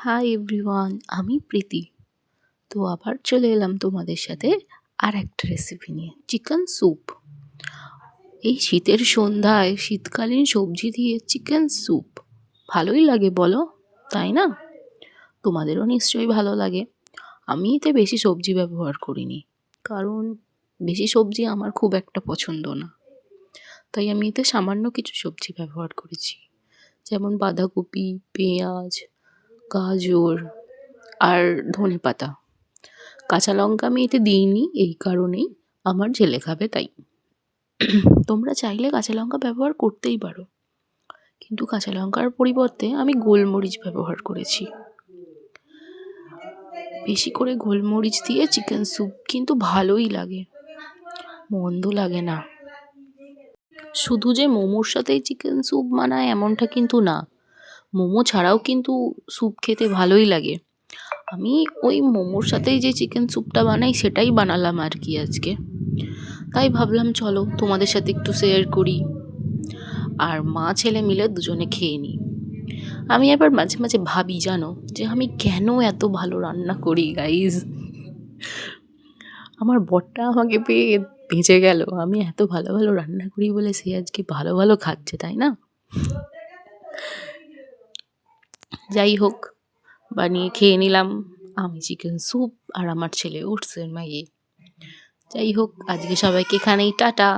Hi everyone, আমি প্রীতি। তো আবার চলে এলাম তোমাদের সাথে আর একটা রেসিপি নিয়ে, চিকেন স্যুপ। এই শীতের সন্ধ্যায় শীতকালীন সবজি দিয়ে চিকেন স্যুপ ভালোই লাগে বলো, তাই না? তোমাদেরও নিশ্চয়ই ভালো লাগে। আমি এতে বেশি সবজি ব্যবহার করিনি, কারণ বেশি সবজি আমার খুব একটা পছন্দ না। তাই আমি এতে সামান্য কিছু সবজি ব্যবহার করেছি, যেমন বাঁধাকপি, পেঁয়াজ, গাজর আর ধনেপাতা। কাঁচা লঙ্কা আমি এতে দিইনি এই কারণেই, আমার ঝেলে খাবে তাই। তোমরা চাইলে কাঁচা লঙ্কা ব্যবহার করতেই পারো, কিন্তু কাঁচা লঙ্কার পরিবর্তে আমি গোলমরিচ ব্যবহার করেছি। বেশি করে গোলমরিচ দিয়ে চিকেন স্যুপ কিন্তু ভালোই লাগে, মন্দ লাগে না। শুধু যে মোমোর সাথেই চিকেন স্যুপ বানায় এমনটা কিন্তু না, মোমো ছাড়াও কিন্তু স্যুপ খেতে ভালোই লাগে। আমি ওই মোমোর সাথেই যে চিকেন স্যুপটা বানাই সেটাই বানালাম আর কি আজকে। তাই ভাবলাম চলো তোমাদের সাথে একটু শেয়ার করি, আর মা ছেলে মিলে দুজনে খেয়ে নিই। আমি আবার মাঝে মাঝে ভাবি জানো, যে আমি কেন এত ভালো রান্না করি গাইজ। আমার বরটা আমাকে পেয়ে বেঁচে গেল, আমি এত ভালো ভালো রান্না করি বলে সে আজকে ভালো ভালো খাচ্ছে, তাই না? যাই হোক, বানিয়ে খেয়ে নিলাম আমি চিকেন স্যুপ, আর আমার ছেলে ওটসের ম্যাগি। যাই হোক, আজকে সবাইকে এখানেই টাটা।